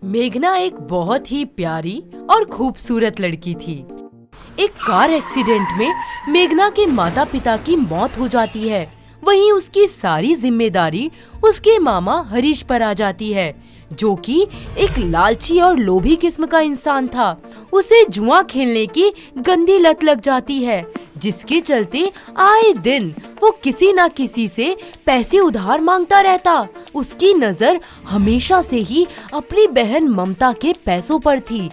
मेघना एक बहुत ही प्यारी और खूबसूरत लड़की थी। एक कार एक्सीडेंट में मेघना के माता पिता की मौत हो जाती है। वहीं उसकी सारी जिम्मेदारी उसके मामा हरीश पर आ जाती है, जो कि एक लालची और लोभी किस्म का इंसान था। उसे जुआ खेलने की गंदी लत लग जाती है, जिसके चलते आए दिन वो किसी न किसी से पैसे उधार मांगता रहता। उसकी नजर हमेशा से ही अपनी बहन ममता के पैसों पर थी।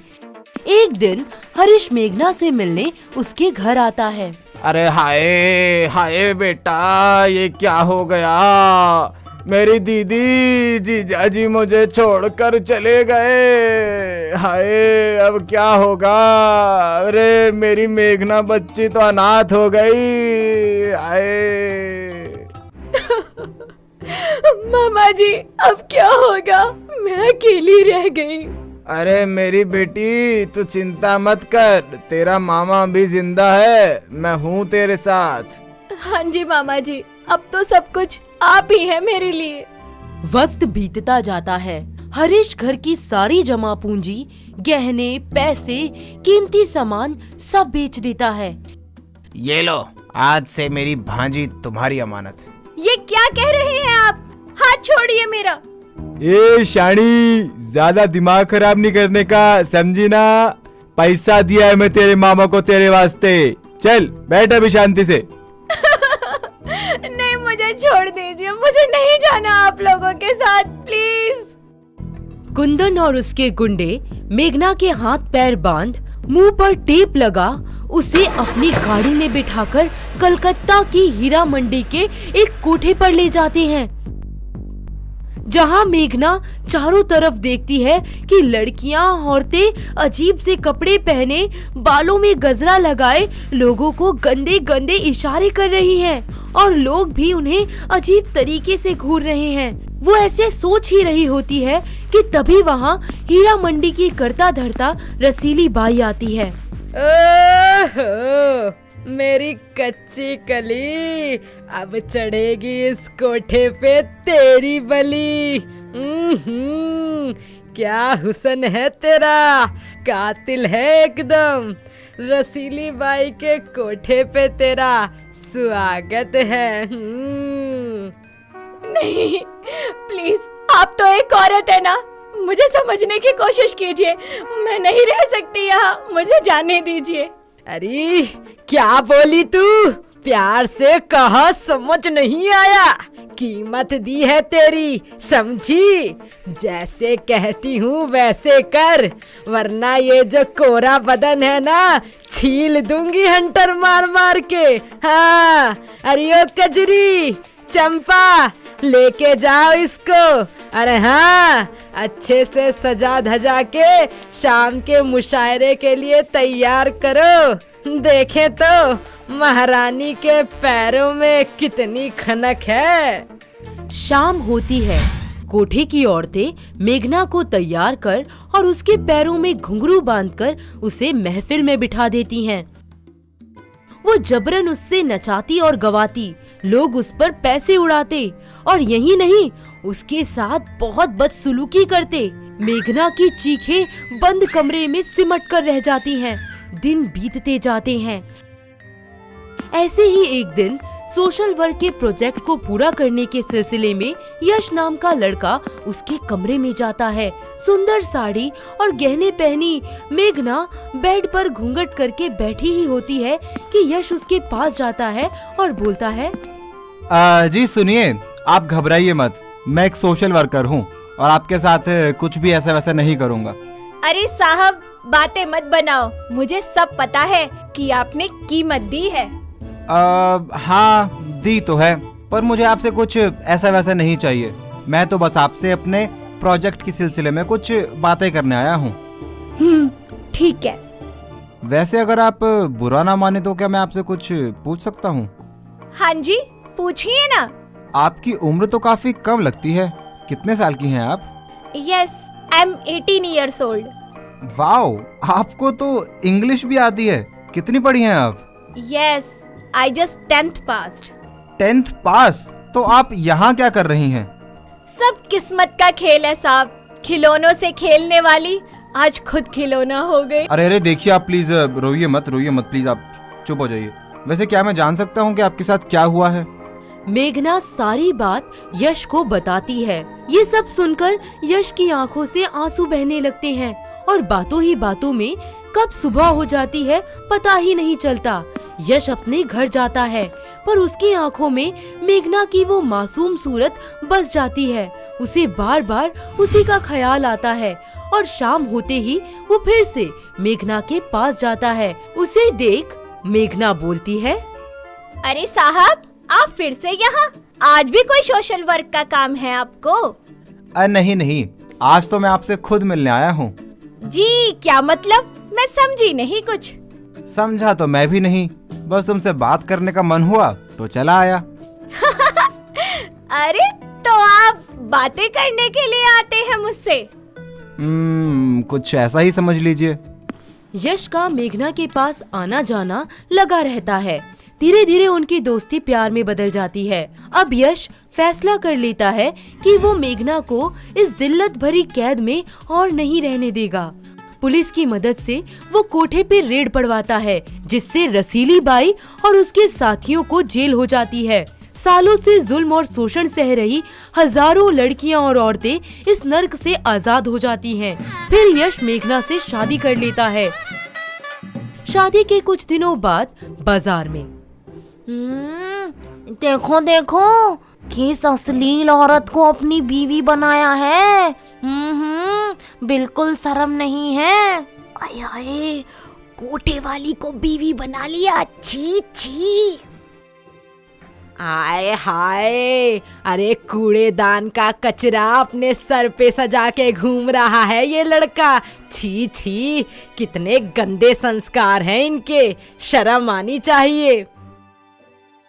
एक दिन हरीश मेघना से मिलने उसके घर आता है। अरे हाय हाय बेटा, ये क्या हो गया? मेरी दीदी जीजाजी मुझे छोड़कर चले गए। हाय, अब क्या होगा? अरे मेरी मेघना बच्ची तो अनाथ हो गई। हाय मामा जी, अब क्या होगा? मैं अकेली रह गई। अरे मेरी बेटी, तू चिंता मत कर, तेरा मामा भी जिंदा है, मैं हूँ तेरे साथ। हाँ जी मामा जी, अब तो सब कुछ आप ही है मेरे लिए। वक्त बीतता जाता है। हरीश घर की सारी जमा पूंजी, गहने, पैसे, कीमती सामान सब बेच देता है। ये लो, आज से मेरी भांजी तुम्हारी अमानत। ये क्या कह रहे हैं आप? हाथ छोड़िए मेरा। ए शानी, ज्यादा दिमाग खराब नहीं करने का, समझी ना? पैसा दिया है मैं तेरे मामा को तेरे वास्ते। चल बैठ अभी शांति से। नहीं, मुझे छोड़ दीजिए, मुझे नहीं जाना आप लोगों के साथ, प्लीज। कुंदन और उसके गुंडे मेघना के हाथ पैर बांध, मुंह पर टेप लगा, उसे अपनी गाड़ी में बिठाकर कलकत्ता की हीरा मंडी के एक कोठे पर ले जाते हैं, जहां मेघना चारों तरफ देखती है कि लड़कियां, औरतें अजीब से कपड़े पहने, बालों में गजरा लगाए लोगों को गंदे गंदे इशारे कर रही हैं और लोग भी उन्हें अजीब तरीके से घूर रहे हैं। वो ऐसे सोच ही रही होती है कि तभी वहां हीरा मंडी की करता धरता रसीली बाई आती है। ओहो, मेरी कच्ची कली, अब चढ़ेगी इस कोठे पे तेरी बलि। क्या हुस्न है तेरा, कातिल है एकदम। रसीली बाई के कोठे पे तेरा स्वागत है। नहीं, प्लीज, आप तो एक औरत है ना, मुझे समझने की कोशिश कीजिए। मैं नहीं रह सकती यहाँ, मुझे जाने दीजिए। अरे क्या बोली तू? प्यार से कहा, समझ नहीं आया? कीमत दी है तेरी, समझी? जैसे कहती हूँ वैसे कर, वरना ये जो कोरा बदन है ना, छील दूंगी हंटर मार मार के। हाँ, अरे ओ कजरी, चंपा, लेके जाओ इसको। अरे हाँ, अच्छे से सजा धजा के शाम के मुशायरे के लिए तैयार करो। देखें तो महारानी के पैरों में कितनी खनक है। शाम होती है। कोठे की औरतें मेघना को तैयार कर और उसके पैरों में घुंघरू बांधकर उसे महफिल में बिठा देती हैं। वो जबरन उससे नचाती और गवाती, लोग उस पर पैसे उड़ाते और यही नहीं, उसके साथ बहुत बदसलूकी करते। मेघना की चीखें बंद कमरे में सिमट कर रह जाती हैं। दिन बीतते जाते हैं। ऐसे ही एक दिन सोशल वर्क के प्रोजेक्ट को पूरा करने के सिलसिले में यश नाम का लड़का उसके कमरे में जाता है। सुंदर साड़ी और गहने पहनी मेघना बेड पर घूंघट करके बैठी ही होती है कि यश उसके पास जाता है और बोलता है, जी सुनिए, आप घबराइए मत, मैं एक सोशल वर्कर हूँ और आपके साथ कुछ भी ऐसा वैसा नहीं करूँगा। अरे साहब, बातें मत बनाओ, मुझे सब पता है कि आपने कीमत दी है। हाँ, दी तो है, पर मुझे आपसे कुछ ऐसा वैसा नहीं चाहिए। मैं तो बस आपसे अपने प्रोजेक्ट के सिलसिले में कुछ बातें करने आया हूँ। ठीक है। वैसे अगर आप बुरा ना माने तो क्या मैं आपसे कुछ पूछ सकता हूँ? हाँ जी, पूछिए ना। आपकी उम्र तो काफी कम लगती है, कितने साल की हैं आप? Yes, I am 18 years old। Wow, आपको तो इंग्लिश भी आती है, कितनी पढ़ी हैं आप? Yes, I just 10th passed। 10th पास? तो आप यहाँ क्या कर रही हैं? सब किस्मत का खेल है साहब, खिलौनों से खेलने वाली आज खुद खिलौना हो गई। अरे देखिए आप प्लीज रोइए मत प्लीज, आप चुप हो जाइए। वैसे क्या मैं जान सकता हूँ कि आपके साथ क्या हुआ है? मेघना सारी बात यश को बताती है। ये सब सुनकर यश की आंखों से आंसू बहने लगते हैं और बातों ही बातों में कब सुबह हो जाती है पता ही नहीं चलता। यश अपने घर जाता है पर उसकी आंखों में मेघना की वो मासूम सूरत बस जाती है। उसे बार बार उसी का ख्याल आता है और शाम होते ही वो फिर से मेघना के पास जाता है। उसे देख मेघना बोलती है, अरे साहब, आप फिर से यहाँ? आज भी कोई सोशल वर्क का काम है आपको? नहीं, आज तो मैं आपसे खुद मिलने आया हूँ। जी क्या मतलब? मैं समझी नहीं कुछ। समझा तो मैं भी नहीं, बस तुमसे बात करने का मन हुआ तो चला आया। अरे तो आप बातें करने के लिए आते हैं मुझसे? कुछ ऐसा ही समझ लीजिए। यश का मेघना के पास आना जाना लगा रहता है। धीरे धीरे उनकी दोस्ती प्यार में बदल जाती है। अब यश फैसला कर लेता है कि वो मेघना को इस जिल्लत भरी कैद में और नहीं रहने देगा। पुलिस की मदद से वो कोठे पे रेड पड़वाता है, जिससे रसीली बाई और उसके साथियों को जेल हो जाती है। सालों से जुल्म और शोषण सह रही हजारों लड़कियां और औरतें इस नर्क से आजाद हो जाती हैं। फिर यश मेघना से शादी कर लेता है। शादी के कुछ दिनों बाद बाजार में देखो देखो, किस अश्लील औरत को अपनी बीवी बनाया है। बिल्कुल शर्म नहीं है। आय हाय, कोठे वाली को बीवी बना लिया। छी छी। आए हाय, अरे कूड़ेदान का कचरा अपने सर पे सजा के घूम रहा है ये लड़का। छी छी, कितने गंदे संस्कार हैं इनके, शर्म आनी चाहिए।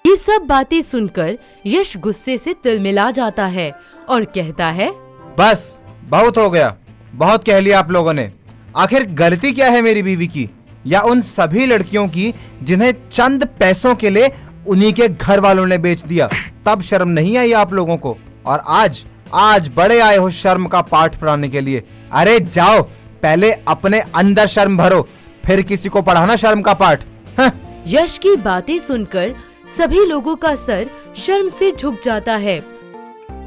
ये सब बातें सुनकर यश गुस्से से तिलमिला जाता है और कहता है, बस बहुत हो गया, बहुत कह लिया आप लोगों ने। आखिर गलती क्या है मेरी बीवी की या उन सभी लड़कियों की जिन्हें चंद पैसों के लिए उन्हीं के घर वालों ने बेच दिया? तब शर्म नहीं आई आप लोगों को, और आज बड़े आए हो शर्म का पाठ पढ़ाने के लिए। अरे जाओ, पहले अपने अंदर शर्म भरो, फिर किसी को पढ़ाना शर्म का पाठ। यश की बातें सुनकर सभी लोगों का सर शर्म से झुक जाता है।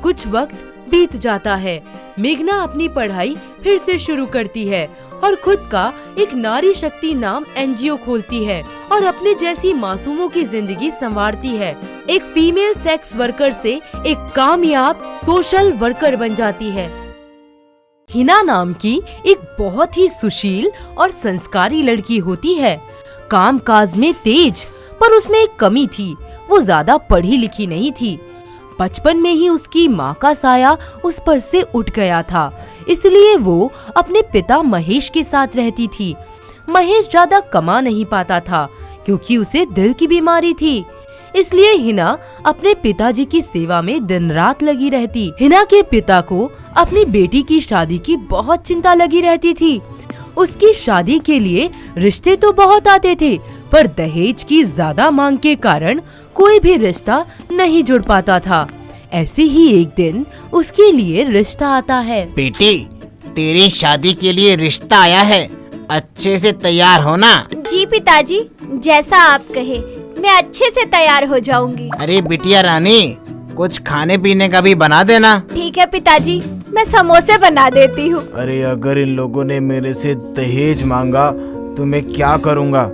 कुछ वक्त बीत जाता है। मेघना अपनी पढ़ाई फिर से शुरू करती है और खुद का एक नारी शक्ति नाम एनजीओ खोलती है और अपने जैसी मासूमों की जिंदगी संवारती है। एक फीमेल सेक्स वर्कर से एक कामयाब सोशल वर्कर बन जाती है। हिना नाम की एक बहुत ही सुशील और संस्कारी लड़की होती है। काम काज में तेज, पर उसमें एक कमी थी, वो ज्यादा पढ़ी लिखी नहीं थी। बचपन में ही उसकी माँ का साया उस पर से उठ गया था, इसलिए वो अपने पिता महेश के साथ रहती थी। महेश ज्यादा कमा नहीं पाता था क्योंकि उसे दिल की बीमारी थी, इसलिए हिना अपने पिताजी की सेवा में दिन रात लगी रहती। हिना के पिता को अपनी बेटी की शादी की बहुत चिंता लगी रहती थी। उसकी शादी के लिए रिश्ते तो बहुत आते थे, पर दहेज की ज्यादा मांग के कारण कोई भी रिश्ता नहीं जुड़ पाता था। ऐसे ही एक दिन उसके लिए रिश्ता आता है। बेटी, तेरी शादी के लिए रिश्ता आया है, अच्छे से तैयार होना। जी पिताजी, जैसा आप कहे, मैं अच्छे से तैयार हो जाऊंगी। अरे बिटिया रानी, कुछ खाने पीने का भी बना देना। ठीक है पिताजी, मैं समोसे बना देती हूँ। अरे अगर इन लोगों ने मेरे से दहेज मांगा तो मैं क्या करूँगा?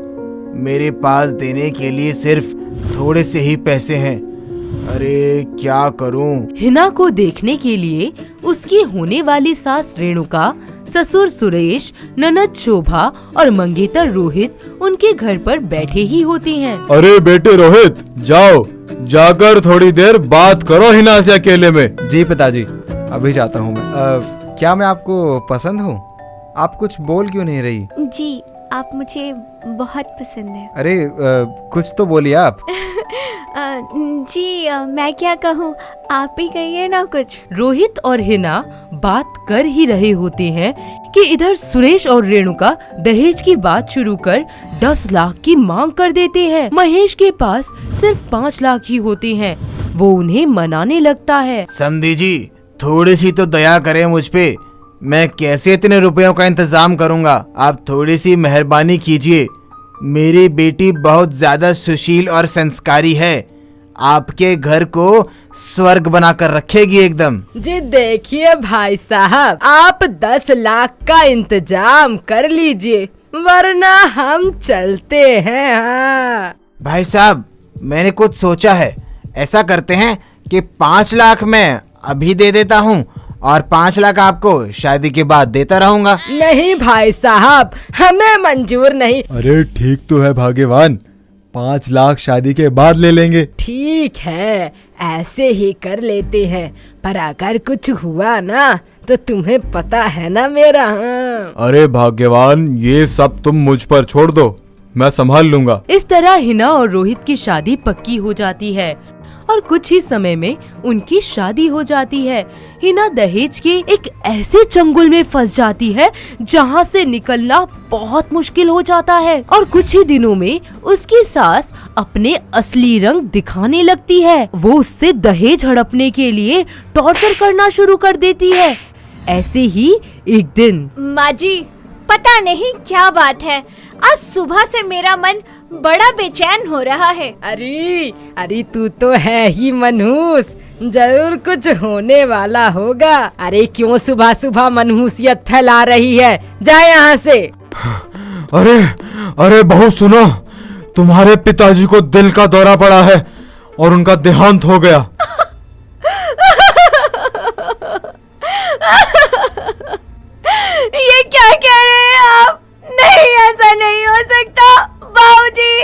मेरे पास देने के लिए सिर्फ थोड़े से ही पैसे हैं। अरे क्या करूं? हिना को देखने के लिए उसकी होने वाली सास रेणुका, ससुर सुरेश, ननद शोभा और मंगेतर रोहित उनके घर पर बैठे ही होते हैं। अरे बेटे रोहित, जाओ, जाकर थोड़ी देर बात करो हिना से अकेले में। जी पिताजी, अभी जाता हूँ मैं। क्या मैं आपको पसंद हूँ? आप कुछ बोल क्यों नहीं रही? जी, आप मुझे बहुत पसंद है। अरे कुछ तो बोलिए आप। जी मैं क्या कहूँ, आप ही कहिए ना कुछ। रोहित और हिना बात कर ही रहे होते हैं कि इधर सुरेश और रेणुका दहेज की बात शुरू कर 10 लाख की मांग कर देते हैं। महेश के पास सिर्फ 5 लाख ही होते हैं। वो उन्हें मनाने लगता है। समधी जी, थोड़ी सी तो दया करें मुझ पे। मैं कैसे इतने रुपयों का इंतजाम करूंगा? आप थोड़ी सी मेहरबानी कीजिए। मेरी बेटी बहुत ज्यादा सुशील और संस्कारी है, आपके घर को स्वर्ग बनाकर रखेगी एकदम। जी देखिए भाई साहब, आप 10 लाख का इंतजाम कर लीजिए, वरना हम चलते हैं। हाँ भाई साहब, मैंने कुछ सोचा है। ऐसा करते हैं कि 5 लाख मैं अभी दे देता हूँ और 5 लाख आपको शादी के बाद देता रहूंगा। नहीं भाई साहब, हमें मंजूर नहीं। अरे ठीक तो है भाग्यवान, 5 लाख शादी के बाद ले लेंगे। ठीक है, ऐसे ही कर लेते हैं, पर अगर कुछ हुआ ना तो तुम्हें पता है ना मेरा। हाँ अरे भाग्यवान, ये सब तुम मुझ पर छोड़ दो, मैं संभाल लूंगा। इस तरह हिना और रोहित की शादी पक्की हो जाती है और कुछ ही समय में उनकी शादी हो जाती है। हिना दहेज के एक ऐसे चंगुल में फंस जाती है जहां से निकलना बहुत मुश्किल हो जाता है और कुछ ही दिनों में उसकी सास अपने असली रंग दिखाने लगती है। वो उससे दहेज हड़पने के लिए टॉर्चर करना शुरू कर देती है। ऐसे ही एक दिन माँ जी, पता नहीं क्या बात है, आज सुबह से मेरा मन बड़ा बेचैन हो रहा है। अरे तू तो है ही मनहूस, जरूर कुछ होने वाला होगा। अरे क्यों सुबह सुबह मनहूसियत फैला रही है, जा यहाँ से। अरे बहू सुनो, तुम्हारे पिताजी को दिल का दौरा पड़ा है और उनका देहांत हो गया। ये क्या कह रहे हैं आप? नहीं, ऐसा नहीं हो सकता बाबूजी।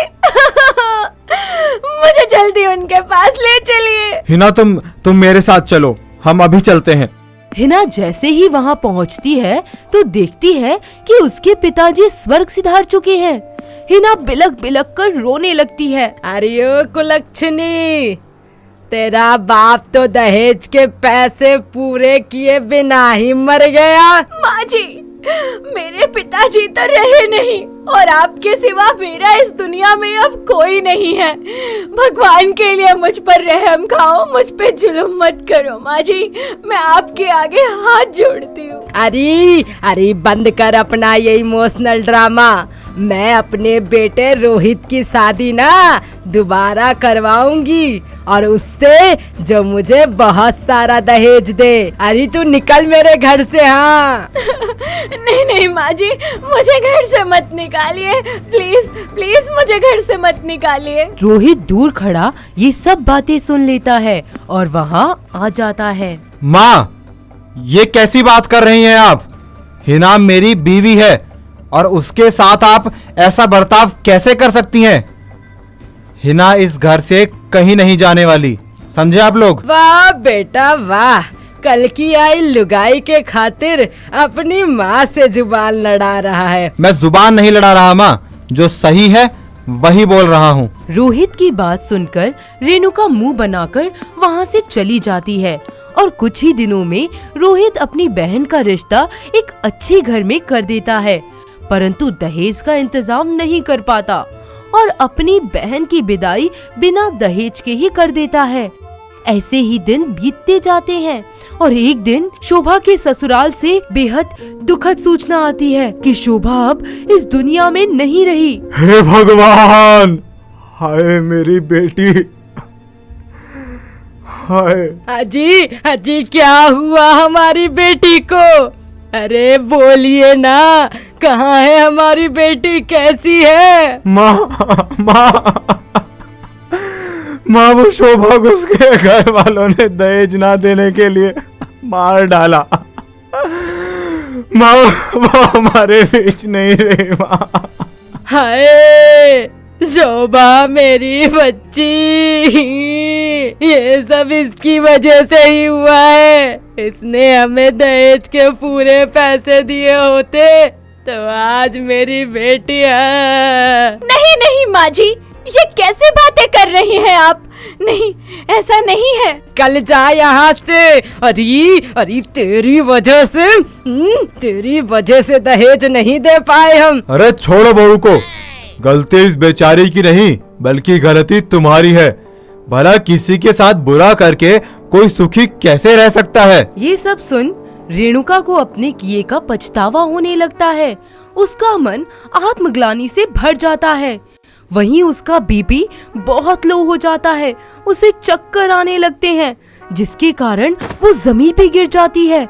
मुझे जल्दी उनके पास ले चलिए। हिना तुम मेरे साथ चलो, हम अभी चलते हैं। हिना जैसे ही वहां पहुंचती है तो देखती है कि उसके पिताजी स्वर्ग सिधार चुके हैं। हिना बिलक बिलक कर रोने लगती है। अरे ओ कुलक्षणी, तेरा बाप तो दहेज के पैसे पूरे किए बिना ही मर गया। माँ जी, मेरे पिताजी तो रहे नहीं और आपके सिवा मेरा इस दुनिया में अब कोई नहीं है। भगवान के लिए मुझ पर रहम खाओ, मुझ पे जुल्म मत करो माँ जी, मैं आपके आगे हाथ जोड़ती हूँ। अरे बंद कर अपना ये इमोशनल ड्रामा। मैं अपने बेटे रोहित की शादी ना दोबारा करवाऊंगी और उससे जो मुझे बहुत सारा दहेज दे। अरे तू निकल मेरे घर से। हाँ नहीं माँ जी, मुझे घर से मत निकालिए, प्लीज प्लीज मुझे घर से मत निकालिए। रोहित दूर खड़ा ये सब बातें सुन लेता है और वहाँ आ जाता है। माँ, ये कैसी बात कर रही हैं आप? हिना मेरी बीवी है और उसके साथ आप ऐसा बर्ताव कैसे कर सकती हैं? हिना इस घर से कहीं नहीं जाने वाली, समझे आप लोग? वाह बेटा वाह, कल की आई लुगाई के खातिर अपनी माँ से जुबान लड़ा रहा है। मैं जुबान नहीं लड़ा रहा माँ, जो सही है वही बोल रहा हूँ। रोहित की बात सुनकर रेणुका मुंह बनाकर वहाँ से चली जाती है और कुछ ही दिनों में रोहित अपनी बहन का रिश्ता एक अच्छे घर में कर देता है, परंतु दहेज का इंतजाम नहीं कर पाता और अपनी बहन की विदाई बिना दहेज के ही कर देता है। ऐसे ही दिन बीतते जाते हैं और एक दिन शोभा के ससुराल से बेहद दुखद सूचना आती है कि शोभा अब इस दुनिया में नहीं रही। हे भगवान, हाय मेरी बेटी, हाय। अजी क्या हुआ हमारी बेटी को? अरे बोलिए ना, कहाँ है हमारी बेटी, कैसी है? माँ वो शोभा को उसके घर वालों ने दहेज ना देने के लिए मार डाला। माँ वो हमारे बीच नहीं रही। माँ, हाय शोभा मेरी बच्ची, ये सब इसकी वजह से ही हुआ है। इसने हमें दहेज के पूरे पैसे दिए होते तो आज मेरी बेटी है। नहीं माँ जी, ये कैसे बातें कर रही हैं आप? नहीं, ऐसा नहीं है। कल जा यहाँ से। अरे तेरी वजह से दहेज नहीं दे पाए हम। अरे छोड़ो बहू को, गलती इस बेचारी की नहीं बल्कि गलती तुम्हारी है। भला किसी के साथ बुरा करके कोई सुखी कैसे रह सकता है? ये सब सुन रेणुका को अपने किए का पछतावा होने लगता है। उसका मन आत्मग्लानि से भर जाता है। वहीं उसका बीपी बहुत लो हो जाता है। उसे चक्कर आने लगते हैं, जिसके कारण वो जमीन पे गिर जाती है।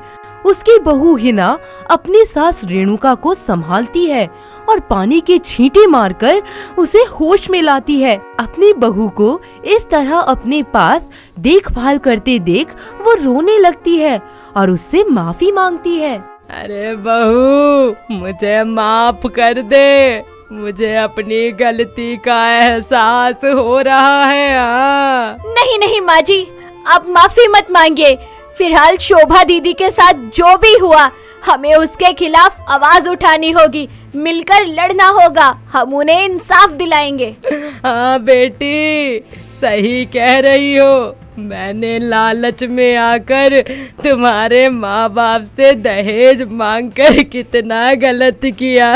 उसकी बहू हिना अपनी सास रेणुका को संभालती है और पानी के छींटे मारकर उसे होश में लाती है। अपनी बहू को इस तरह अपने पास देखभाल करते देख वो रोने लगती है और उससे माफी मांगती है। अरे बहू, मुझे माफ कर दे। मुझे अपनी गलती का एहसास हो रहा है। हाँ। नहीं नहीं माँ जी, आप माफी मत मांगिए। फिलहाल शोभा दीदी के साथ जो भी हुआ, हमें उसके खिलाफ आवाज उठानी होगी, मिलकर लड़ना होगा। हम उन्हें इंसाफ दिलाएंगे। हाँ बेटी, सही कह रही हो। मैंने लालच में आकर तुम्हारे माँ बाप से दहेज मांगकर कितना गलत किया।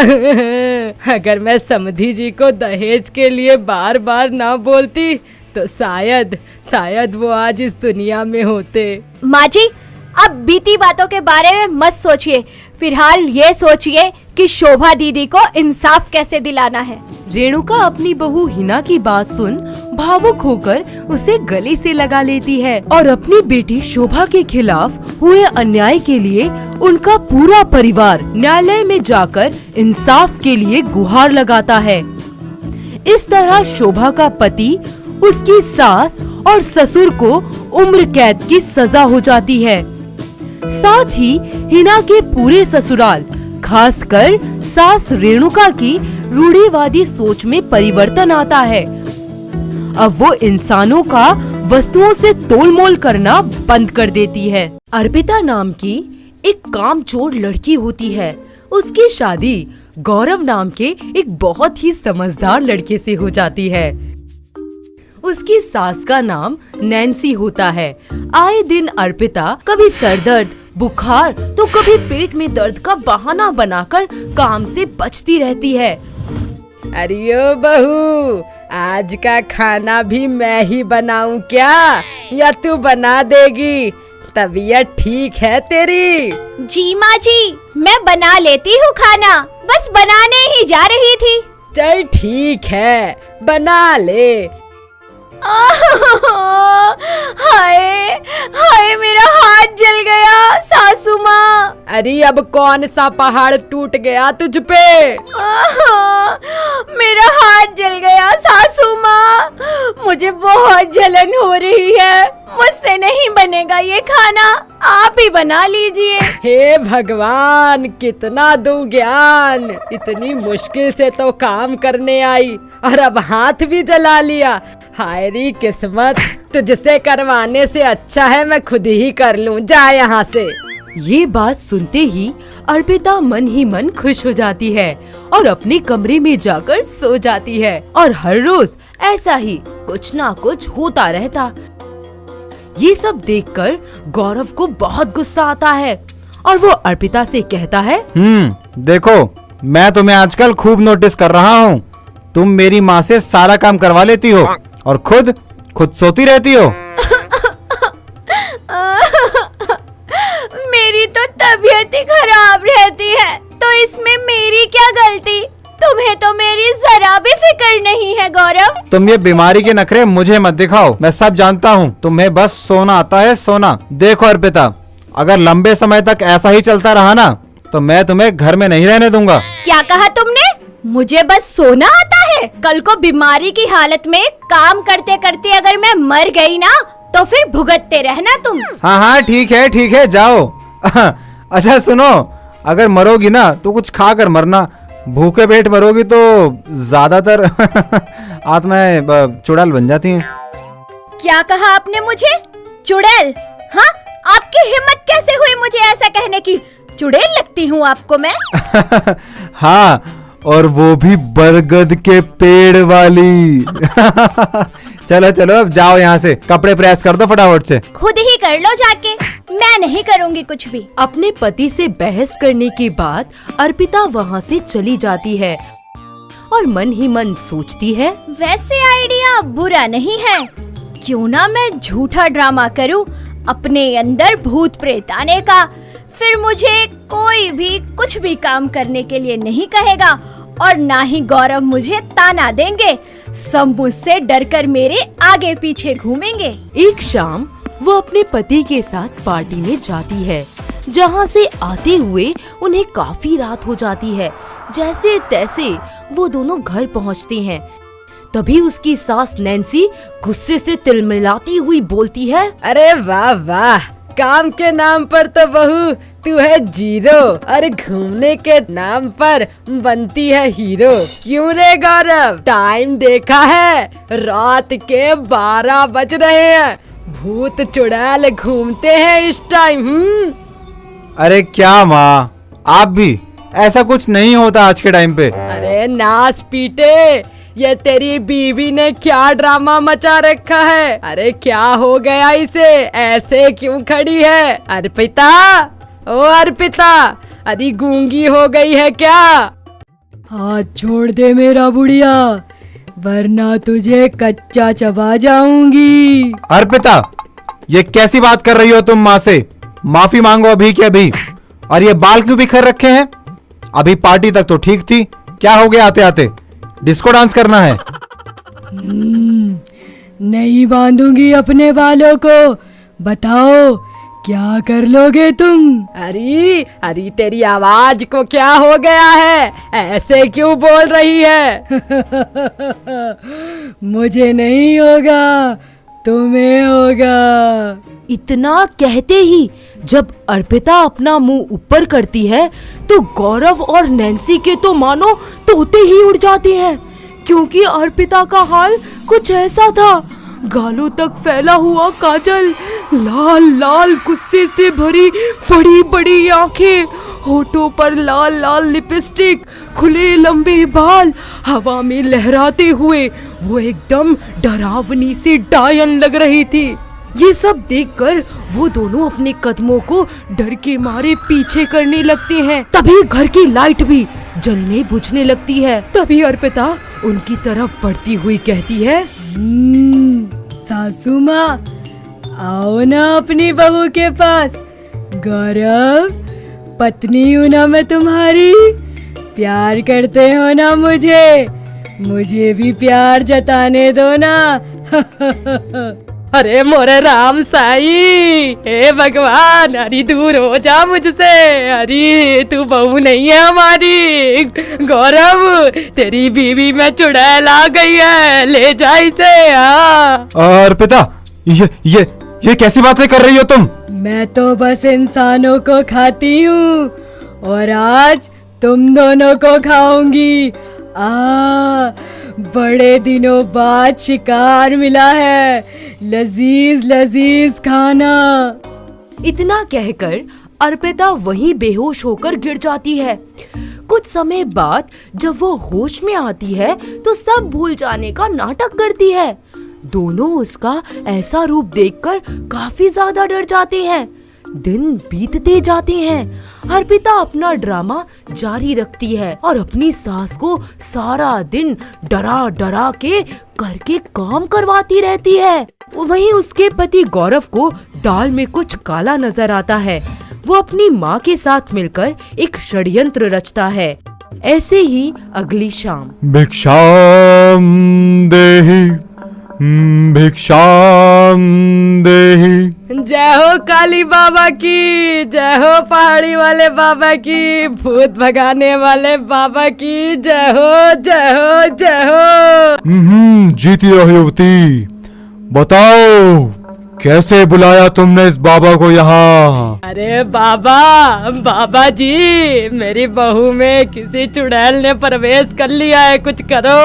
अगर मैं समधी जी को दहेज के लिए बार बार ना बोलती तो शायद वो आज इस दुनिया में होते। माँ जी, अब बीती बातों के बारे में मत सोचिए। फिलहाल ये सोचिए कि शोभा दीदी को इंसाफ कैसे दिलाना है। रेणुका अपनी बहू हिना की बात सुन भावुक होकर उसे गले से लगा लेती है और अपनी बेटी शोभा के खिलाफ हुए अन्याय के लिए उनका पूरा परिवार न्यायालय में जाकर इंसाफ के लिए गुहार लगाता है। इस तरह शोभा का पति, उसकी सास और ससुर को उम्र कैद की सजा हो जाती है। साथ ही हिना के पूरे ससुराल, खासकर सास रेणुका की रूढ़िवादी सोच में परिवर्तन आता है। अब वो इंसानों का वस्तुओं से तोलमोल करना बंद कर देती है। अर्पिता नाम की एक कामचोर लड़की होती है। उसकी शादी गौरव नाम के एक बहुत ही समझदार लड़के से हो जाती है। उसकी सास का नाम नैन्सी होता है। आए दिन अर्पिता कभी सर दर्द, बुखार तो कभी पेट में दर्द का बहाना बनाकर काम से बचती रहती है। अरे ओ बहू, आज का खाना भी मैं ही बनाऊं क्या, या तू बना देगी? तबीयत ठीक है तेरी? जी माँ जी, मैं बना लेती हूँ खाना, बस बनाने ही जा रही थी। चल ठीक है, बना ले। हाय हाय, मेरा हाथ जल गया सासू माँ। अरे अब कौन सा पहाड़ टूट गया तुझ पे? मेरा हाथ जल गया सासू माँ, मुझे बहुत जलन हो रही है। मुझसे नहीं बनेगा ये खाना, आप ही बना लीजिए। हे भगवान, कितना दूं ज्ञान। इतनी मुश्किल से तो काम करने आई और अब हाथ भी जला लिया। हाय री किस्मत, तुझसे करवाने से अच्छा है मैं खुद ही कर लूं। जा यहाँ से। ये बात सुनते ही अर्पिता मन ही मन खुश हो जाती है और अपने कमरे में जाकर सो जाती है। और हर रोज ऐसा ही कुछ ना कुछ होता रहता। ये सब देखकर गौरव को बहुत गुस्सा आता है और वो अर्पिता से कहता है, देखो, मैं तुम्हें आजकल खूब नोटिस कर रहा हूँ। तुम मेरी माँ से सारा काम करवा लेती हो और खुद सोती रहती हो। मेरी तो तबीयत ही खराब रहती है, तो इसमें मेरी क्या गलती? तुम्हें तो मेरी जरा भी फिक्र नहीं है गौरव। तुम ये बीमारी के नखरे मुझे मत दिखाओ, मैं सब जानता हूँ। तुम्हें बस सोना आता है, सोना। देखो अर्पिता, अगर लंबे समय तक ऐसा ही चलता रहा ना तो मैं तुम्हें घर में नहीं रहने दूंगा। क्या कहा तुमने? मुझे बस सोना आता है? कल को बीमारी की हालत में काम करते करते अगर मैं मर गई ना तो फिर भुगतते रहना तुम। हाँ, ठीक है, जाओ। अच्छा सुनो, अगर मरोगी ना तो कुछ खा कर मरना। भूखे पेट मरोगी तो ज्यादातर आत्माएं चुड़ैल बन जाती हैं। क्या कहा आपने मुझे? चुड़ैल? हाँ, आपकी हिम्मत कैसे हुई मुझे ऐसा कहने की? चुड़ैल लगती हूँ आपको मैं? हाँ, और वो भी बरगद के पेड़ वाली। चलो अब जाओ यहाँ से, कपड़े प्रेस कर दो फटाफट से। खुद ही कर लो जाके, मैं नहीं करूँगी कुछ भी। अपने पति से बहस करने के बाद अर्पिता वहाँ से चली जाती है और मन ही मन सोचती है, वैसे आइडिया बुरा नहीं है। क्यों ना मैं झूठा ड्रामा करूं अपने अंदर भूत प्रेत आने का। फिर मुझे कोई भी कुछ भी काम करने के लिए नहीं कहेगा और ना ही गौरव मुझे ताना देंगे। सब मुझसे डरकर मेरे आगे पीछे घूमेंगे। एक शाम वो अपने पति के साथ पार्टी में जाती है, जहाँ से आते हुए उन्हें काफी रात हो जाती है। जैसे तैसे वो दोनों घर पहुँचते हैं। तभी उसकी सास नैन्सी गुस्से से तिलमिलाती हुई बोलती है, अरे वाह वाह, काम के नाम पर तो बहू तू है जीरो और घूमने के नाम पर बनती है हीरो। क्यों रे गौरव, टाइम देखा है? रात के 12 बज रहे हैं। भूत चुड़ैल घूमते हैं इस टाइम। अरे क्या माँ, आप भी, ऐसा कुछ नहीं होता आज के टाइम पे। अरे नास पीटे, ये तेरी बीवी ने क्या ड्रामा मचा रखा है? अरे क्या हो गया इसे, ऐसे क्यों खड़ी है? अर्पिता, ओ अर्पिता, अरे गूंगी हो गई है क्या? हाथ छोड़ दे मेरा बुढ़िया, वरना तुझे कच्चा चबा जाऊंगी। अर्पिता, ये कैसी बात कर रही हो तुम माँ से? माफी मांगो अभी के अभी। और ये बाल क्यों बिखर रखे हैं? अभी पार्टी तक तो ठीक थी, क्या हो गया आते आते? डिस्को डांस करना है? नहीं बांधूंगी अपने बालों को। बताओ क्या कर लोगे तुम? अरे अरे तेरी आवाज को क्या हो गया है? ऐसे क्यों बोल रही है? मुझे नहीं होगा, तुम्हें होगा। इतना कहते ही जब अर्पिता अपना मुंह ऊपर करती है तो गौरव और नैन्सी के तो मानो तोते ही उड़ जाते हैं, क्योंकि अर्पिता का हाल कुछ ऐसा था। गालों तक फैला हुआ काजल, लाल लाल गुस्से से भरी बड़ी बड़ी आंखें, होठों पर लाल लाल लिपस्टिक, खुले लंबे बाल, हवा में लहराते हुए वो एकदम डरावनी सी डायन लग रही थी। ये सब देखकर वो दोनों अपने कदमों को डर के मारे पीछे करने लगते हैं। तभी घर की लाइट भी जलने बुझने लगती है। तभी अर्पिता उनकी तरफ बढ़ती हुई कहती है, सासू माँ, आओ ना अपनी बहू के पास। गौरव, पत्नी हूँ ना मैं तुम्हारी, प्यार करते हो ना मुझे भी प्यार जताने दो ना। अरे मोरे राम साई, हे भगवान, अरे दूर हो जा मुझसे। अरे तू बहू नहीं है हमारी। गौरव, तेरी बीवी में चुड़ैल आ गई है, ले जा इसे। अर्पिता, ये कैसी बातें कर रही हो तुम? मैं तो बस इंसानों को खाती हूँ और आज तुम दोनों को खाऊंगी। बड़े दिनों बाद शिकार मिला है, लजीज लजीज खाना। इतना कहकर अर्पिता वहीं बेहोश होकर गिर जाती है। कुछ समय बाद जब वो होश में आती है तो सब भूल जाने का नाटक करती है। दोनों उसका ऐसा रूप देखकर काफी ज्यादा डर जाते हैं। दिन बीतते जाते हैं। अर्पिता अपना ड्रामा जारी रखती है और अपनी सास को सारा दिन डरा डरा के करके काम करवाती रहती है। वहीं उसके पति गौरव को दाल में कुछ काला नजर आता है। वो अपनी माँ के साथ मिलकर एक षड्यंत्र रचता है। ऐसे ही अगली शाम, भिक्षाम देहि, भिक्षाम देहि। जय हो काली बाबा की, जय हो पहाड़ी वाले बाबा की, भूत भगाने वाले बाबा की, जय हो जय हो जय हो। जीती रहो युवती, बताओ कैसे बुलाया तुमने इस बाबा को यहाँ? अरे बाबा जी, मेरी बहू में किसी चुड़ैल ने प्रवेश कर लिया है, कुछ करो।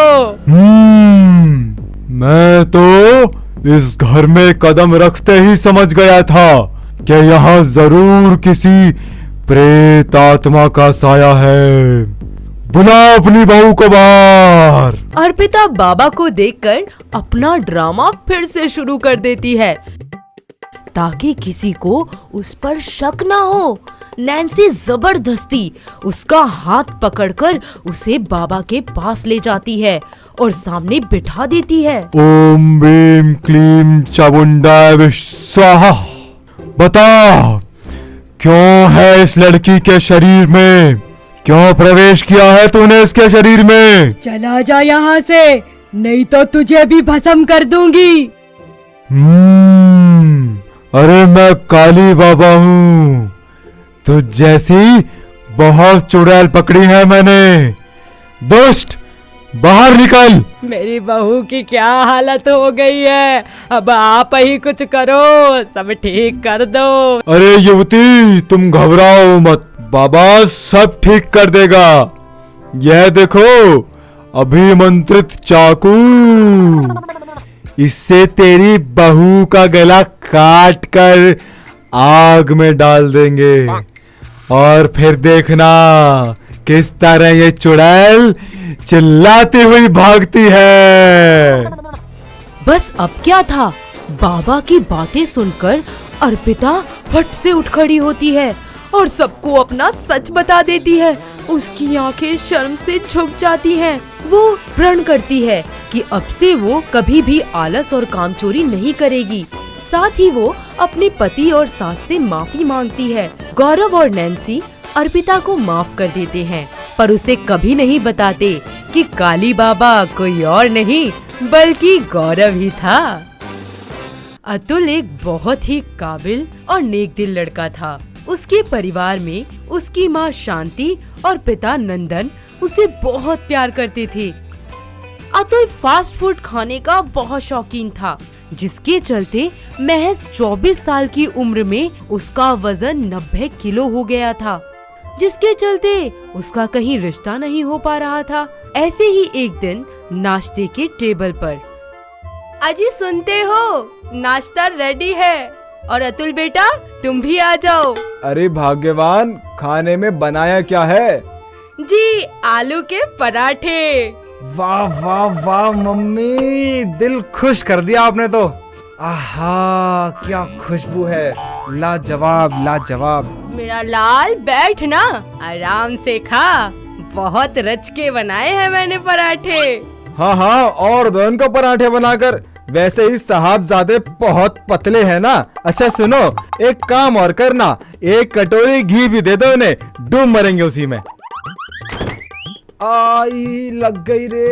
मैं तो इस घर में कदम रखते ही समझ गया था कि यहाँ जरूर किसी प्रेत आत्मा का साया है। बुलाओ अपनी बहू को बाहर। अर्पिता बाबा को देखकर अपना ड्रामा फिर से शुरू कर देती है ताकि किसी को उस पर शक ना हो। नैन्सी जबरदस्ती उसका हाथ पकड़कर उसे बाबा के पास ले जाती है और सामने बिठा देती है। ओम भीम क्लीम चामुंडाय स्वाहा। बता, क्यों है इस लड़की के शरीर में? क्यों प्रवेश किया है तूने इसके शरीर में? चला जा यहाँ से, नहीं तो तुझे भी भस्म कर दूंगी। अरे मैं काली बाबा हूँ, तुझ जैसी बहुत चुड़ैल पकड़ी है मैंने। दुष्ट, बाहर निकल। मेरी बहू की क्या हालत हो गई है, अब आप ही कुछ करो, सब ठीक कर दो। अरे युवती, तुम घबराओ मत, बाबा सब ठीक कर देगा। यह देखो, अभिमंत्रित चाकू, इससे तेरी बहू का गला काट कर आग में डाल देंगे और फिर देखना किस तरह ये चुड़ैल चिल्लाती हुई भागती है। बस अब क्या था, बाबा की बातें सुनकर अर्पिता फट से उठ खड़ी होती है और सबको अपना सच बता देती है। उसकी आंखें शर्म से झुक जाती हैं। वो प्रण करती है कि अब से वो कभी भी आलस और कामचोरी नहीं करेगी। साथ ही वो अपने पति और सास से माफी मांगती है। गौरव और नैन्सी अर्पिता को माफ कर देते हैं, पर उसे कभी नहीं बताते कि काली बाबा कोई और नहीं बल्कि गौरव ही था। अतुल एक बहुत ही काबिल और नेक दिल लड़का था। उसके परिवार में उसकी माँ शांति और पिता नंदन उसे बहुत प्यार करते थे। अतुल फास्ट फूड खाने का बहुत शौकीन था, जिसके चलते महज 24 साल की उम्र में उसका वजन 90 किलो हो गया था, जिसके चलते उसका कहीं रिश्ता नहीं हो पा रहा था। ऐसे ही एक दिन नाश्ते के टेबल पर, अजी सुनते हो, नाश्ता रेडी है और अतुल बेटा तुम भी आ जाओ। अरे भाग्यवान, खाने में बनाया क्या है? जी, आलू के पराठे। वाह वाह वाह मम्मी, दिल खुश कर दिया आपने तो। आहा, क्या खुशबू है, लाजवाब लाजवाब। मेरा लाल बैठ ना, आराम से खा, बहुत रच के बनाए हैं मैंने पराठे। हाँ हाँ, और दो इनको पराठे बनाकर। वैसे ही साहबजादे बहुत पतले हैं ना। अच्छा सुनो, एक काम और करना, एक कटोरी घी भी दे दो उन्हें, डूब मरेंगे उसी में। आई लग गई रे।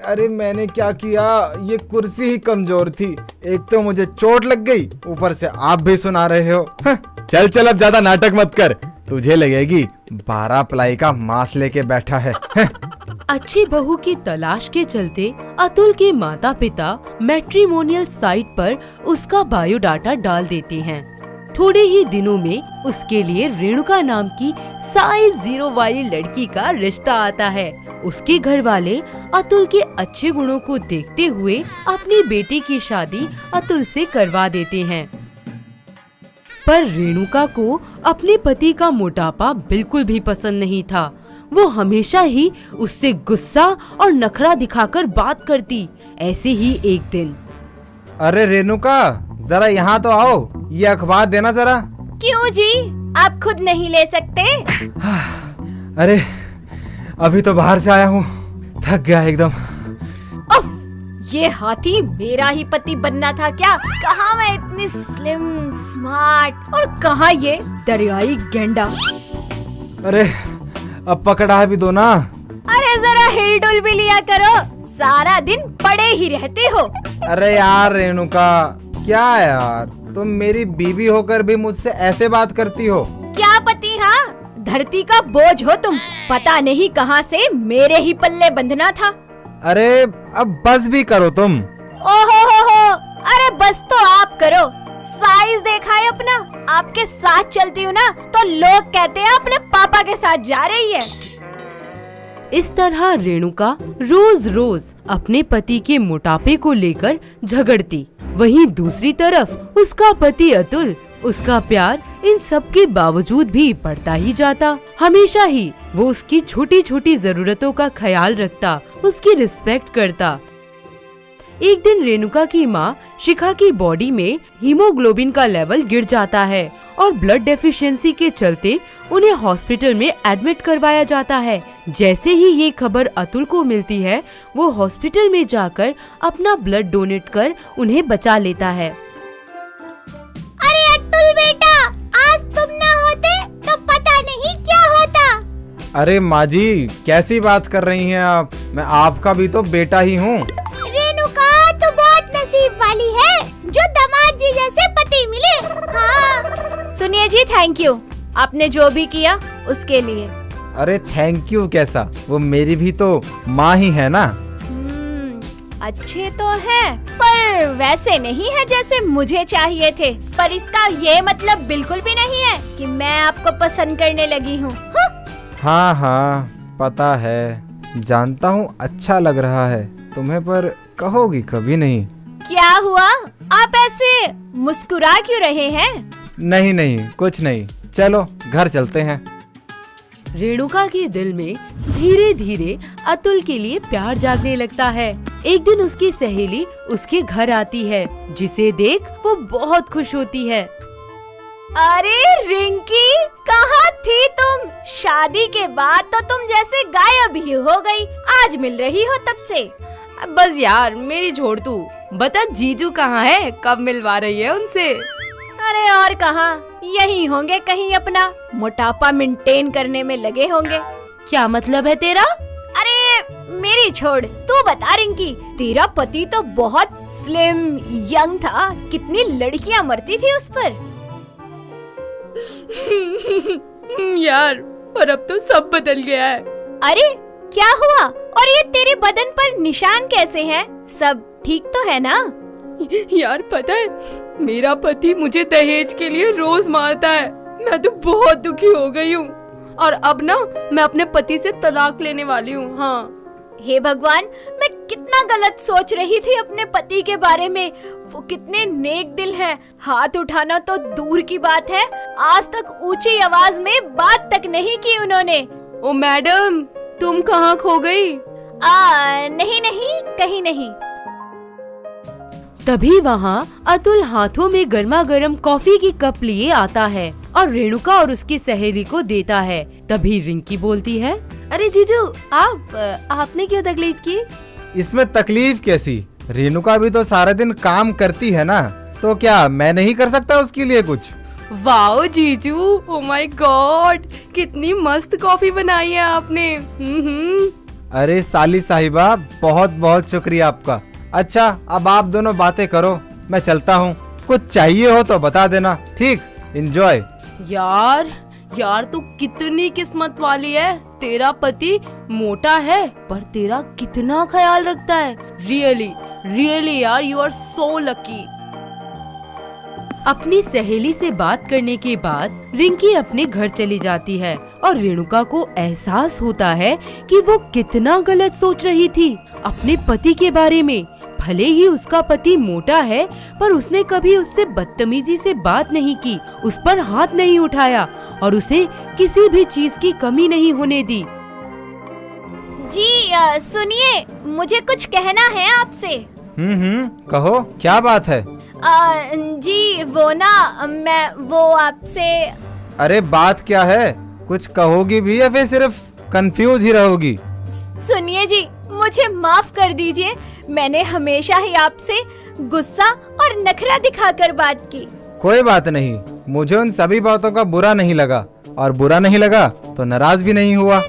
अरे मैंने क्या किया, ये कुर्सी ही कमजोर थी। एक तो मुझे चोट लग गई, ऊपर से आप भी सुना रहे हो। चल चल, अब ज्यादा नाटक मत कर, तुझे लगेगी 12 प्लाई का मांस लेके बैठा है। अच्छी बहू की तलाश के चलते अतुल के माता पिता मैट्रिमोनियल साइट पर उसका बायोडाटा डाल देते हैं। थोड़े ही दिनों में उसके लिए रेणुका नाम की साइज 0 वाली लड़की का रिश्ता आता है। उसके घर वाले अतुल के अच्छे गुणों को देखते हुए अपनी बेटी की शादी अतुल से करवा देते हैं। पर रेणुका को अपने पति का मोटापा बिल्कुल भी पसंद नहीं था। वो हमेशा ही उससे गुस्सा और नखरा दिखाकर बात करती। ऐसे ही एक दिन, अरे रेणुका, जरा यहाँ तो आओ, ये अखबार देना जरा। क्यों जी, आप खुद नहीं ले सकते? अरे अभी तो बाहर से आया हूँ, थक गया एकदम। उफ, ये हाथी मेरा ही पति बनना था क्या? कहाँ मैं इतनी स्लिम स्मार्ट और कहाँ ये दरियाई गेंडा। अरे अब पकड़ा भी दो ना। अरे जरा हिलडुल भी लिया करो, सारा दिन पड़े ही रहते हो। अरे यार रेणुका, क्या यार, तुम मेरी बीवी होकर भी मुझसे ऐसे बात करती हो? क्या पति, हाँ, धरती का बोझ हो तुम। पता नहीं कहाँ से मेरे ही पल्ले बंधना था। अरे अब बस भी करो तुम। ओहो हो, अरे बस तो आप करो। साइज देखा है अपना, आपके साथ चलती हूँ ना तो लोग कहते हैं अपने पापा के साथ जा रही है। इस तरह रेणुका रोज रोज अपने पति के मोटापे को लेकर झगड़ती। वहीं दूसरी तरफ उसका पति अतुल, उसका प्यार इन सब के बावजूद भी बढ़ता ही जाता। हमेशा ही वो उसकी छोटी छोटी जरूरतों का ख्याल रखता, उसकी रिस्पेक्ट करता। एक दिन रेणुका की माँ शिखा की बॉडी में हीमोग्लोबिन का लेवल गिर जाता है और ब्लड डेफिशिएंसी के चलते उन्हें हॉस्पिटल में एडमिट करवाया जाता है। जैसे ही ये खबर अतुल को मिलती है, वो हॉस्पिटल में जाकर अपना ब्लड डोनेट कर उन्हें बचा लेता है। अरे अतुल अरे माँ जी, कैसी बात कर रही हैं आप? मैं आपका भी तो बेटा ही हूँ। रेणुका तो बहुत नसीब वाली है जो दामाद जी जैसे पति मिले। हाँ। सुनिए जी, थैंक यू आपने जो भी किया उसके लिए। अरे थैंक यू कैसा, वो मेरी भी तो माँ ही है ना। अच्छे तो हैं, पर वैसे नहीं है जैसे मुझे चाहिए थे। पर इसका ये मतलब बिल्कुल भी नहीं है कि मैं आपको पसंद करने लगी हूँ। हाँ हाँ पता है, जानता हूँ अच्छा लग रहा है तुम्हें, पर कहोगी कभी नहीं। क्या हुआ, आप ऐसे मुस्कुरा क्यों रहे हैं? नहीं नहीं कुछ नहीं, चलो घर चलते हैं। रेणुका के दिल में धीरे धीरे अतुल के लिए प्यार जागने लगता है। एक दिन उसकी सहेली उसके घर आती है, जिसे देख वो बहुत खुश होती है। अरे रिंकी, कहाँ थी तुम? शादी के बाद तो तुम जैसे गायब ही हो गई। आज मिल रही हो तब से। बस यार मेरी छोड़ तू, बता जीजू कहाँ है, कब मिलवा रही है उनसे? अरे और कहाँ, यही होंगे कहीं, अपना मोटापा मेंटेन करने में लगे होंगे। क्या मतलब है तेरा? अरे मेरी छोड़, तू बता रिंकी, तेरा पति तो बहुत स्लिम यंग था, कितनी लड़कियां मरती थी उस पर। यार पर अब तो सब बदल गया है। अरे क्या हुआ? और ये तेरे बदन पर निशान कैसे हैं? सब ठीक तो है ना? यार पता है, मेरा पति मुझे दहेज के लिए रोज मारता है। मैं तो बहुत दुखी हो गई हूँ, और अब ना मैं अपने पति से तलाक लेने वाली हूँ। हाँ। हे भगवान, मैं कितना गलत सोच रही थी अपने पति के बारे में। वो कितने नेक दिल हैं। हाथ उठाना तो दूर की बात है, आज तक ऊंची आवाज में बात तक नहीं की उन्होंने। ओ मैडम, तुम कहाँ खो गई? नहीं नहीं, कहीं नहीं। तभी वहाँ अतुल हाथों में गर्मा गर्म कॉफी की कप लिए आता है और रेणुका और उसकी सहेली को देता है। तभी रिंकी बोलती है, अरे जीजू, आपने क्यों तकलीफ की? इसमें तकलीफ कैसी? रेणुका भी तो सारा दिन काम करती है ना, तो क्या मैं नहीं कर सकता उसके लिए कुछ? वाओ जीजू, ओ माय गॉड, कितनी मस्त कॉफी बनाई है आपने। अरे साली साहिबा, बहुत बहुत शुक्रिया आपका। अच्छा अब आप दोनों बातें करो, मैं चलता हूँ। कुछ चाहिए हो तो बता देना, ठीक? एंजॉय। यार तू कितनी किस्मत वाली है। तेरा पति मोटा है पर तेरा कितना ख्याल रखता है। रियली यार, यू आर सो लकी। अपनी सहेली से बात करने के बाद रिंकी अपने घर चली जाती है और रेणुका को एहसास होता है कि वो कितना गलत सोच रही थी अपने पति के बारे में। भले ही उसका पति मोटा है, पर उसने कभी उससे बदतमीजी से बात नहीं की, उस पर हाथ नहीं उठाया और उसे किसी भी चीज की कमी नहीं होने दी। जी सुनिए, मुझे कुछ कहना है आपसे। कहो, क्या बात है? जी वो ना, मैं वो आपसे। अरे बात क्या है? कुछ कहोगी भी या फिर सिर्फ कंफ्यूज ही रहोगी? सुनिए जी, मुझे माफ कर दीजिए, मैंने हमेशा ही आपसे गुस्सा और नखरा दिखाकर बात की। कोई बात नहीं, मुझे उन सभी बातों का बुरा नहीं लगा, और बुरा नहीं लगा तो नाराज भी नहीं हुआ।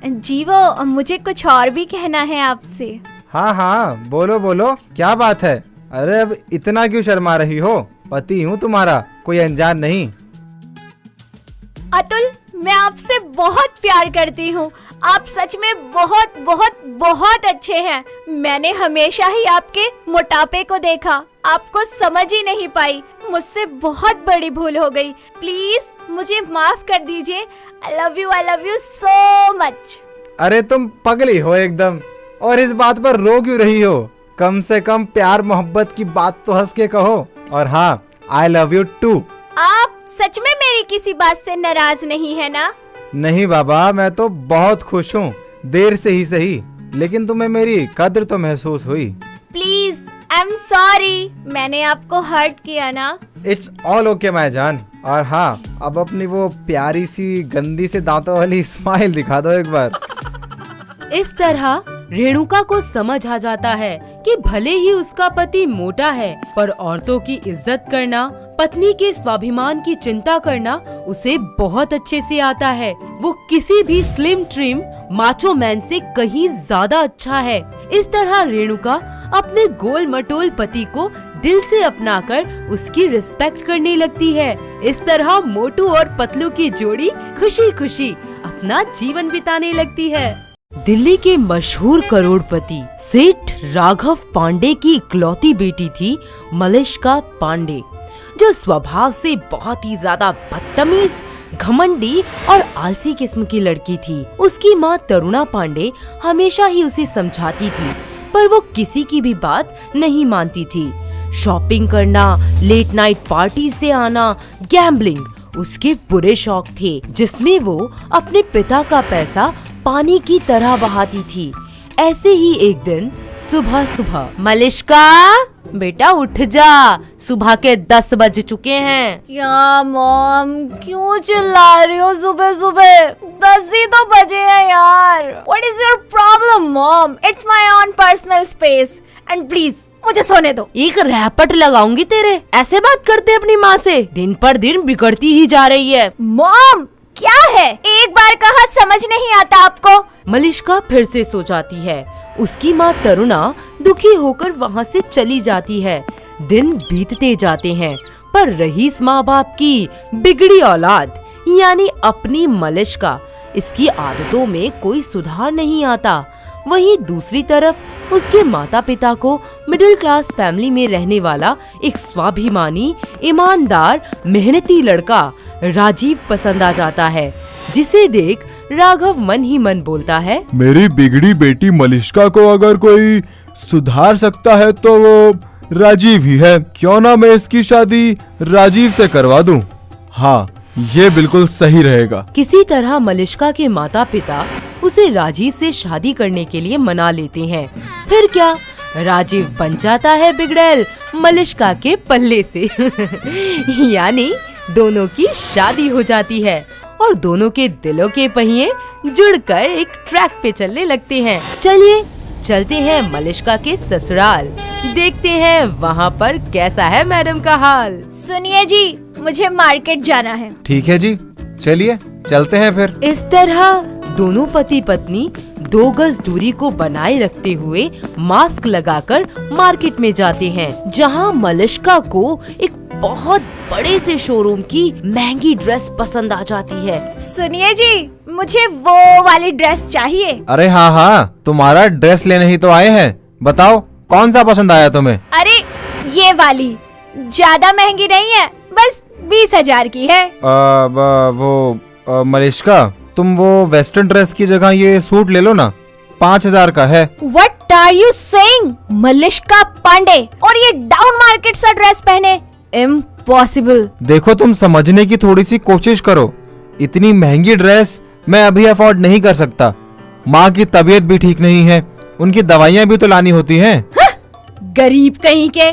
जी वो मुझे कुछ और भी कहना है आपसे। हाँ बोलो बोलो, क्या बात है? अरे अब इतना क्यों शर्मा रही हो? पति हूँ तुम्हारा, कोई अनजान नहीं। अतुल, मैं आपसे बहुत प्यार करती हूँ। आप सच में बहुत बहुत बहुत अच्छे हैं। मैंने हमेशा ही आपके मोटापे को देखा, आपको समझ ही नहीं पाई। मुझसे बहुत बड़ी भूल हो गई, प्लीज मुझे माफ कर दीजिए। I love you so much. अरे तुम पगली हो एकदम, और इस बात पर रो क्यों रही हो? कम से कम प्यार मोहब्बत की बात तो हंस के कहो। और हाँ, आई लव यू टू। आप सच में मेरी किसी बात से नाराज नहीं है ना? नहीं बाबा, मैं तो बहुत खुश हूँ, देर से ही सही, लेकिन तुम्हें मेरी कद्र तो महसूस हुई। प्लीज, आई एम सॉरी, मैंने आपको हर्ट किया ना? इट्स ऑल ओके माय जान। और हाँ, अब अपनी वो प्यारी सी गंदी से दांतों वाली स्माइल दिखा दो एक बार। इस तरह रेणुका को समझ आ जाता है कि भले ही उसका पति मोटा है, पर औरतों की इज्जत करना, पत्नी के स्वाभिमान की चिंता करना उसे बहुत अच्छे से आता है। वो किसी भी स्लिम ट्रिम माचो मैन से कहीं ज्यादा अच्छा है। इस तरह रेणुका अपने गोल मटोल पति को दिल से अपनाकर उसकी रिस्पेक्ट करने लगती है। इस तरह मोटू और पतलू की जोड़ी खुशी खुशी अपना जीवन बिताने लगती है। दिल्ली के मशहूर करोड़पति सेठ राघव पांडे की इकलौती बेटी थी मलिष्का पांडे, जो स्वभाव से बहुत ही ज्यादा बदतमीज, घमंडी और आलसी किस्म की लड़की थी। उसकी माँ तरुणा पांडे हमेशा ही उसे समझाती थी, पर वो किसी की भी बात नहीं मानती थी। शॉपिंग करना, लेट नाइट पार्टी से आना, गैम्बलिंग उसके बुरे शौक थे, जिसमें वो अपने पिता का पैसा पानी की तरह बहाती थी। ऐसे ही एक दिन सुबह सुबह, मलिष्का बेटा उठ जा, सुबह के 10 बज चुके हैं। या मॉम, क्यों चिल्ला रही हो सुबह सुबह? 10 ही तो बजे हैं यार। What is your problem, mom? It's my own personal space and please मुझे सोने दो। एक रैपट लगाऊंगी तेरे, ऐसे बात करते अपनी माँ से? दिन पर दिन बिगड़ती ही जा रही है। मॉम क्या है, एक बार कहा समझ नहीं आता आपको? मलिष्का फिर से सो जाती है। उसकी माँ तरुणा दुखी होकर वहाँ से चली जाती है। दिन बीतते जाते हैं, पर रईस माँ बाप की बिगड़ी औलाद यानी अपनी मलिष्का, इसकी आदतों में कोई सुधार नहीं आता। वहीं दूसरी तरफ उसके माता पिता को मिडिल क्लास फैमिली में रहने वाला एक स्वाभिमानी, ईमानदार, मेहनती लड़का राजीव पसंद आ जाता है, जिसे देख राघव मन ही मन बोलता है, मेरी बिगड़ी बेटी मलिष्का को अगर कोई सुधार सकता है तो वो राजीव ही है। क्यों ना मैं इसकी शादी राजीव से करवा दूं? हाँ, ये बिल्कुल सही रहेगा। किसी तरह मलिष्का के माता पिता उसे राजीव से शादी करने के लिए मना लेते हैं। फिर क्या, राजीव बन जाता है बिगड़ैल मलिष्का के पल्ले से। यानी दोनों की शादी हो जाती है और दोनों के दिलों के पहिए जुड़कर एक ट्रैक पे चलने लगते हैं। चलिए चलते हैं मलिष्का के ससुराल, देखते हैं वहाँ पर कैसा है मैडम का हाल। सुनिए जी, मुझे मार्केट जाना है। ठीक है जी, चलिए चलते हैं फिर। इस तरह दोनों पति पत्नी 2 गज दूरी को बनाए रखते हुए मास्क लगाकर मार्केट में जाते हैं, जहां मलिष्का को एक बहुत बड़े से शोरूम की महंगी ड्रेस पसंद आ जाती है। सुनिए जी, मुझे वो वाली ड्रेस चाहिए। अरे हाँ हाँ, तुम्हारा ड्रेस लेने ही तो आए हैं। बताओ कौन सा पसंद आया तुम्हें? अरे ये वाली ज्यादा महंगी नहीं है, बस 20,000 की है। मलिष्का, तुम वो वेस्टर्न ड्रेस की जगह ये सूट ले लो ना, 5,000 का है। What are you saying? Malishka Pandey और ये डाउन मार्केट सा ड्रेस पहने? Impossible। देखो, तुम समझने की थोड़ी सी कोशिश करो। इतनी महंगी ड्रेस मैं अभी अफोर्ड नहीं कर सकता। माँ की तबीयत भी ठीक नहीं है, उनकी दवाइयाँ भी तो लानी होती हैं। गरीब कहीं के,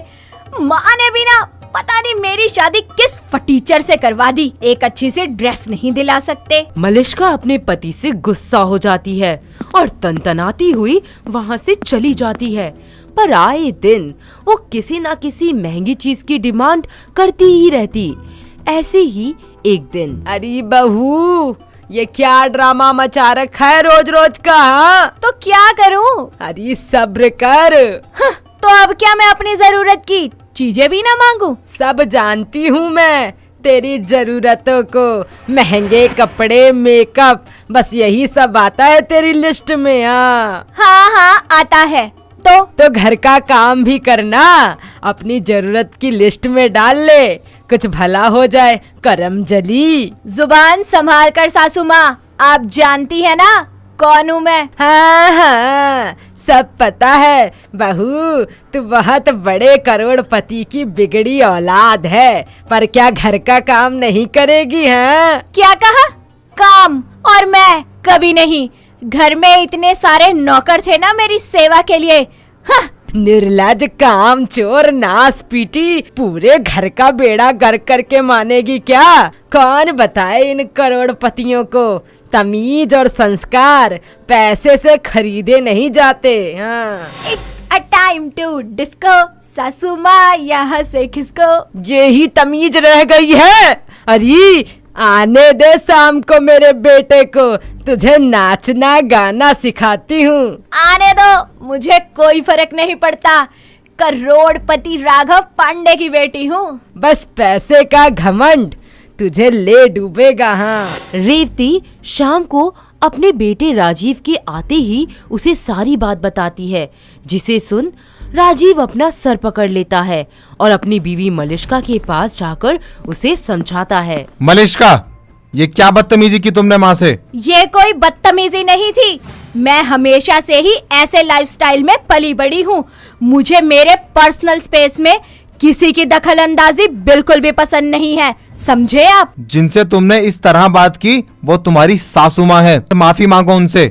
माँ ने भी ना पता नहीं मेरी शादी किस फटीचर से करवा दी, एक अच्छी सी ड्रेस नहीं दिला सकते। मलिष्का अपने पति से गुस्सा हो जाती है और तनतनाती हुई वहाँ से चली जाती है। पर आए दिन वो किसी न किसी महंगी चीज की डिमांड करती ही रहती। ऐसे ही एक दिन, अरे बहू, ये क्या ड्रामा मचा रखा है रोज रोज का? हाँ? तो क्या करूँ? अरे सब्र कर। तो अब क्या मैं अपनी जरूरत की चीजें भी ना मांगू? सब जानती हूँ मैं तेरी जरूरतों को। महंगे कपड़े, मेकअप, बस यही सब आता है तेरी लिस्ट में। हाँ हाँ आता है। तो घर का काम भी करना, अपनी जरूरत की लिस्ट में डाल ले, कुछ भला हो जाए करम जली। जुबान संभाल कर सासू माँ, आप जानती है ना कौन हूँ मैं। हाँ हाँ, सब पता है बहू, तू बहुत बड़े करोड़पति की बिगड़ी औलाद है, पर क्या घर का काम नहीं करेगी? हाँ, क्या कहा? काम? और मैं कभी नहीं। घर में इतने सारे नौकर थे ना मेरी सेवा के लिए। हाँ। निर्लज, काम चोर, नास पीटी, पूरे घर का बेड़ा गर्क करके मानेगी क्या? कौन बताए इन करोड़पतियों को तमीज और संस्कार पैसे से खरीदे नहीं जाते। हाँ। It's a time to disco, सासू माँ यहाँ से खिसको। ये ही तमीज रह गई है। अरे आने दे शाम को मेरे बेटे को, तुझे नाचना गाना सिखाती हूँ। आने दो, मुझे कोई फर्क नहीं पड़ता, करोड़पति राघव पांडे की बेटी हूँ। बस पैसे का घमंड तुझे ले डूबेगा। हाँ, रेवती शाम को अपने बेटे राजीव के आते ही उसे सारी बात बताती है, जिसे सुन राजीव अपना सर पकड़ लेता है और अपनी बीवी मलिष्का के पास जाकर उसे समझाता है। मलिष्का, ये क्या बदतमीजी की तुमने माँ से? ये कोई बदतमीजी नहीं थी, मैं हमेशा से ही ऐसे लाइफस्टाइल में पली बड़ी हूँ। मुझे मेरे पर्सनल स्पेस में किसी की दखल अंदाजी बिल्कुल भी पसंद नहीं है, समझे आप? जिनसे तुमने इस तरह बात की वो तुम्हारी सासू माँ है। माफी मांगो उनसे,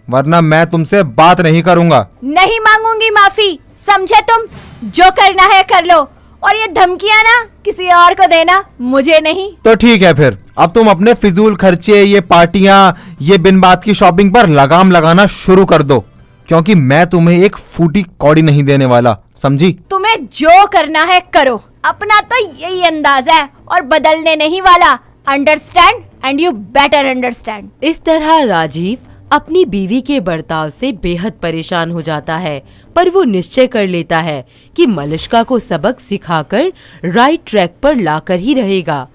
वरना मैं तुमसे बात नहीं करूँगा। नहीं मांगूंगी माफी, समझे तुम? जो करना है कर लो, और ये धमकियाँ ना किसी और को देना, मुझे नहीं। तो ठीक है, फिर अब तुम अपने फिजूल खर्चे, ये पार्टियां, ये बिन बात की शॉपिंग पर लगाम लगाना शुरू कर दो, क्योंकि मैं तुम्हें एक फूटी कौड़ी नहीं देने वाला, समझी? तुम्हें जो करना है करो, अपना तो यही अंदाज है और बदलने नहीं वाला। Understand? And you better understand. इस तरह राजीव अपनी बीवी के बर्ताव से बेहद परेशान हो जाता है, पर वो निश्चय कर लेता है कि मलिष्का को सबक सिखाकर राइट ट्रैक पर लाकर ही रहेगा।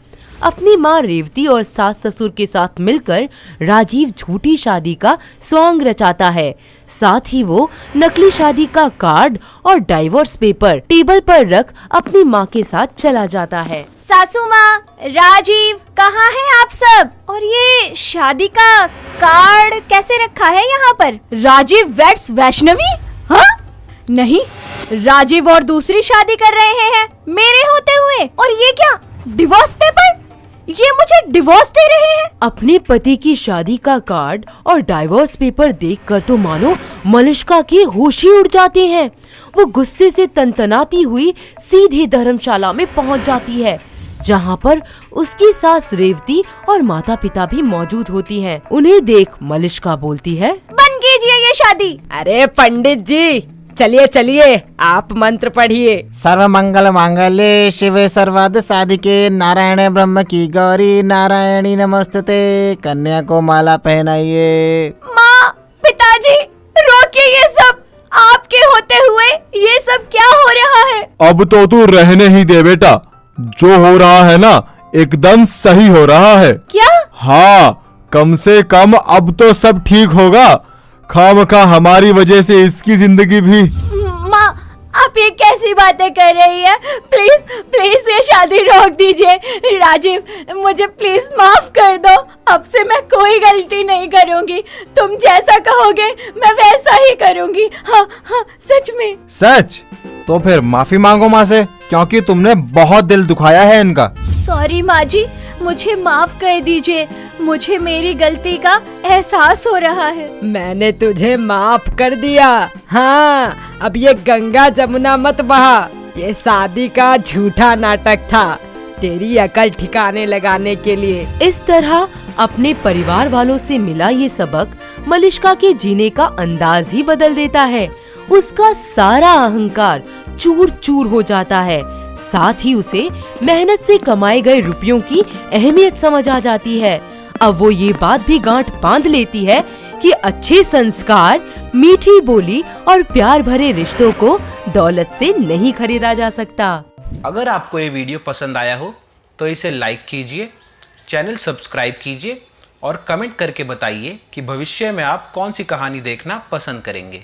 अपनी माँ रेवती और सास ससुर के साथ मिलकर राजीव झूठी शादी का सॉन्ग रचाता है। साथ ही वो नकली शादी का कार्ड और डाइवोर्स पेपर टेबल पर रख अपनी माँ के साथ चला जाता है। सासू माँ, राजीव, कहाँ हैं आप सब? और ये शादी का कार्ड कैसे रखा है यहाँ पर? राजीव वेड्स वैष्णवी? हाँ? नहीं, राजीव और दूसरी शादी कर रहे हैं मेरे होते हुए। और ये क्या, डिवोर्स पेपर? ये मुझे डिवोर्स दे रहे हैं? अपने पति की शादी का कार्ड और डाइवोर्स पेपर देखकर तो मानो मलिष्का के होश ही उड़ जाते हैं। वो गुस्से से तनतनाती हुई सीधे धर्मशाला में पहुंच जाती है, जहां पर उसकी सास रेवती और माता पिता भी मौजूद होती हैं। उन्हें देख मलिष्का बोलती है, बंद कीजिए ये शादी। अरे पंडित जी, चलिए चलिए, आप मंत्र पढ़िए। सर्व मंगल मांगल्ये शिवे सर्वार्थ साधिके नारायण ब्रह्म की गौरी नारायणी नमस्तुते। कन्या को माला पहनाइए। माँ, पिताजी, रोकिए ये सब। आपके होते हुए ये सब क्या हो रहा है? अब तो तू रहने ही दे बेटा, जो हो रहा है ना एकदम सही हो रहा है। क्या? हाँ, कम से कम अब तो सब ठीक होगा। खामखा हमारी वजह से इसकी जिंदगी भी। माँ, आप ये कैसी बातें कर रही है? प्लीज प्लीज ये शादी रोक दीजिए। राजीव, मुझे प्लीज माफ कर दो। अब से मैं कोई गलती नहीं करूंगी। तुम जैसा कहोगे मैं वैसा ही करूंगी। हाँ हाँ, सच में। सच? तो फिर माफी मांगो माँ से, क्योंकि तुमने बहुत दिल दुखाया है इनका। सॉरी माँ जी, मुझे माफ कर दीजिए। मुझे मेरी गलती का एहसास हो रहा है। मैंने तुझे माफ कर दिया। हाँ, अब ये गंगा जमुना मत बहा। ये शादी का झूठा नाटक था, तेरी अकल ठिकाने लगाने के लिए। इस तरह अपने परिवार वालों से मिला ये सबक मलिष्का के जीने का अंदाज ही बदल देता है। उसका सारा अहंकार चूर चूर हो जाता है। साथ ही उसे मेहनत से कमाए गए रुपयों की अहमियत समझ आ जाती है। अब वो ये बात भी गांठ बांध लेती है कि अच्छे संस्कार, मीठी बोली और प्यार भरे रिश्तों को दौलत से नहीं खरीदा जा सकता। अगर आपको ये वीडियो पसंद आया हो तो इसे लाइक कीजिए, चैनल सब्सक्राइब कीजिए और कमेंट करके बताइए कि भविष्य में आप कौन सी कहानी देखना पसंद करेंगे।